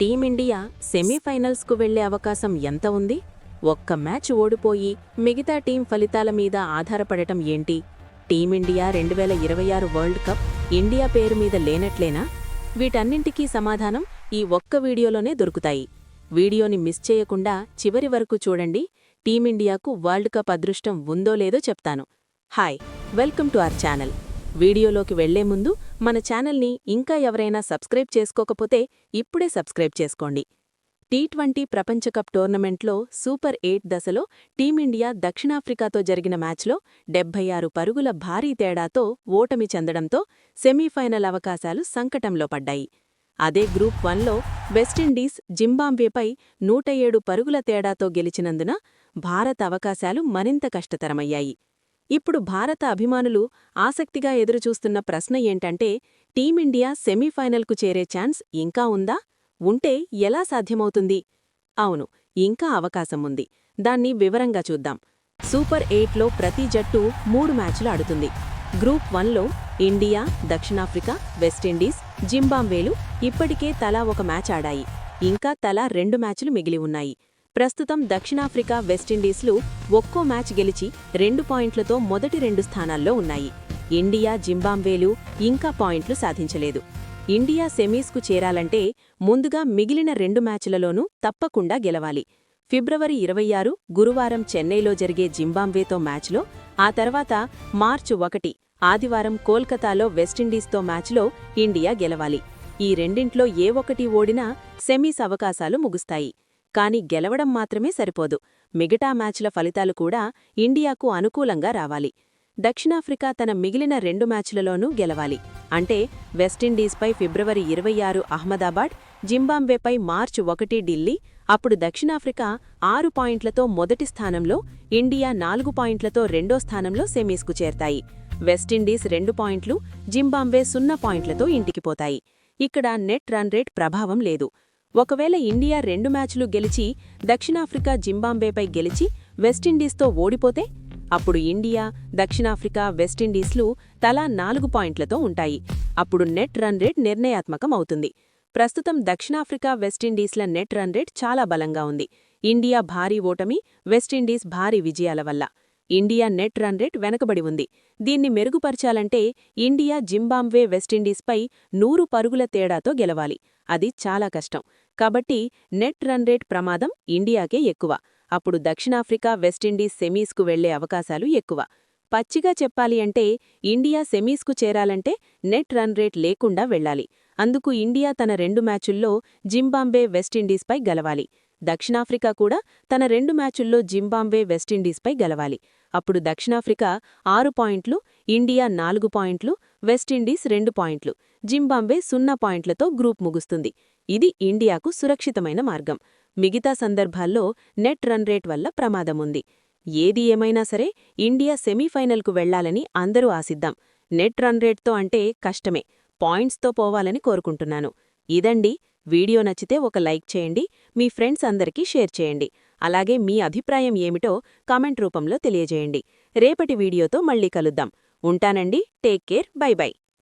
Team India సెమీఫైనల్స్కు వెళ్లే అవకాశం ఎంత ఉంది? ఒక్క మ్యాచ్ ఓడిపోయి మిగతా టీం ఫలితాల మీద ఆధారపడటం ఏంటి? టీమిండియా 2026 వరల్డ్ కప్ ఇండియా పేరు మీద లేనట్లేనా? వీటన్నింటికీ సమాధానం ఈ ఒక్క వీడియోలోనే దొరుకుతాయి. వీడియోని మిస్ చేయకుండా చివరి వరకు చూడండి. టీమిండియాకు వరల్డ్ కప్ అదృష్టం ఉందో లేదో చెప్తాను. Hi, welcome to our channel. వీడియోలోకి వెళ్లే ముందు మన ఛానల్ని ఇంకా ఎవరైనా సబ్స్క్రైబ్ చేసుకోకపోతే ఇప్పుడే సబ్స్క్రైబ్ చేసుకోండి. టీ20 ప్రపంచకప్ టోర్నమెంట్లో సూపర్ 8 దశలో టీమిండియా దక్షిణాఫ్రికాతో జరిగిన మ్యాచ్లో 76 పరుగుల భారీ తేడాతో ఓటమి చెందడంతో సెమీఫైనల్ అవకాశాలు సంకటంలో పడ్డాయి. అదే గ్రూప్ 1లో వెస్టిండీస్ జింబాబ్వేపై 107 పరుగుల తేడాతో గెలిచినందున భారత అవకాశాలు మరింత కష్టతరమయ్యాయి. ఇప్పుడు భారత అభిమానులు ఆసక్తిగా ఎదురుచూస్తున్న ప్రశ్న ఏంటంటే, టీమిండియా సెమీఫైనల్కు చేరే ఛాన్స్ ఇంకా ఉందా? ఉంటే ఎలా సాధ్యమవుతుంది? అవును, ఇంకా అవకాశం ఉంది. దాన్ని వివరంగా చూద్దాం. సూపర్ 8లో ప్రతి జట్టు 3 మ్యాచ్లు ఆడుతుంది. గ్రూప్ 1లో ఇండియా, దక్షిణాఫ్రికా, వెస్టిండీస్, జింబాబ్వేలు ఇప్పటికే తలా ఒక మ్యాచ్ ఆడాయి. ఇంకా తలా 2 మ్యాచ్లు మిగిలి ఉన్నాయి. ప్రస్తుతం దక్షిణాఫ్రికా, వెస్టిండీస్లు ఒక్కో మ్యాచ్ గెలిచి 2 పాయింట్లతో మొదటి 2 స్థానాల్లో ఉన్నాయి. ఇండియా, జింబాబ్వేలు ఇంకా పాయింట్లు సాధించలేదు. ఇండియా సెమీస్కు చేరాలంటే ముందుగా మిగిలిన 2 మ్యాచ్లలోనూ తప్పకుండా గెలవాలి. ఫిబ్రవరి 26 గురువారం చెన్నైలో జరిగే జింబాబ్వేతో మ్యాచ్లో, ఆ తర్వాత మార్చి 1 ఆదివారం కోల్కతాలో వెస్టిండీస్తో మ్యాచ్లో ఇండియా గెలవాలి. ఈ రెండింట్లో ఏ ఒక్కటి ఓడినా సెమీస్ అవకాశాలు ముగుస్తాయి. కానీ గెలవడం మాత్రమే సరిపోదు. మిగతా మ్యాచ్ల ఫలితాలు కూడా ఇండియాకు అనుకూలంగా రావాలి. దక్షిణాఫ్రికా తన మిగిలిన 2 మ్యాచ్లలోనూ గెలవాలి. అంటే వెస్టిండీస్పై ఫిబ్రవరి 26 అహ్మదాబాద్, జింబాబ్వేపై మార్చి 1 ఢిల్లీ. అప్పుడు దక్షిణాఫ్రికా 6 పాయింట్లతో మొదటి స్థానంలో, ఇండియా 4 పాయింట్లతో రెండో స్థానంలో సెమీస్కు చేరతాయి. వెస్టిండీస్ 2 పాయింట్లు, జింబాబ్వే 0 పాయింట్లతో ఇంటికిపోతాయి. ఇక్కడ నెట్ రన్ రేట్ ప్రభావం లేదు. ఒకవేళ ఇండియా 2 మ్యాచ్లు గెలిచి దక్షిణాఫ్రికా జింబాబ్వేపై గెలిచి వెస్టిండీస్తో ఓడిపోతే, అప్పుడు ఇండియా, దక్షిణాఫ్రికా, వెస్టిండీస్లు తలా 4 పాయింట్లతో ఉంటాయి. అప్పుడు నెట్ రన్ రేట్ నిర్ణయాత్మకం అవుతుంది. ప్రస్తుతం దక్షిణాఫ్రికా, వెస్టిండీస్ల నెట్ రన్ రేట్ చాలా బలంగా ఉంది. ఇండియా భారీ ఓటమి, వెస్టిండీస్ భారీ విజయాల వల్ల ఇండియా నెట్ రన్ రేట్ వెనకబడి ఉంది. దీన్ని మెరుగుపరచాలంటే ఇండియా జింబాబ్వే, వెస్టిండీస్పై 100 పరుగుల తేడాతో గెలవాలి. అది చాలా కష్టం. కాబట్టి నెట్ రన్ రేట్ ప్రమాదం ఇండియాకే ఎక్కువ. అప్పుడు దక్షిణాఫ్రికా, వెస్టిండీస్ సెమీస్కు వెళ్లే అవకాశాలు ఎక్కువ. పచ్చిగా చెప్పాలి అంటే ఇండియా సెమీస్కు చేరాలంటే నెట్ రన్ రేట్ లేకుండా వెళ్లాలి. అందుకు ఇండియా తన 2 మ్యాచుల్లో జింబాబ్వే, వెస్టిండీస్పై గెలవాలి. దక్షిణాఫ్రికా కూడా తన 2 మ్యాచుల్లో జింబాబ్వే, వెస్టిండీస్పై గెలవాలి. అప్పుడు దక్షిణాఫ్రికా 6 పాయింట్లు, ఇండియా 4 పాయింట్లు, వెస్టిండీస్ 2 పాయింట్లు, జింబాబ్వే 0 పాయింట్లతో గ్రూప్ ముగుస్తుంది. ఇది ఇండియాకు సురక్షితమైన మార్గం. మిగతా సందర్భాల్లో నెట్ రన్ రేట్ వల్ల ప్రమాదముంది. ఏది ఏమైనా సరే ఇండియా సెమీఫైనల్కు వెళ్లాలని అందరూ ఆశిద్దాం. నెట్ రన్ రేట్తో అంటే కష్టమే, పాయింట్స్తో పోవాలని కోరుకుంటున్నాను. ఇదండి. వీడియో నచ్చితే ఒక లైక్ చేయండి, మీ ఫ్రెండ్స్ అందరికీ షేర్ చేయండి. అలాగే మీ అభిప్రాయం ఏమిటో కామెంట్ రూపంలో తెలియజేయండి. రేపటి వీడియోతో మళ్ళీ కలుద్దాం. ఉంటానండి. Take care. By by.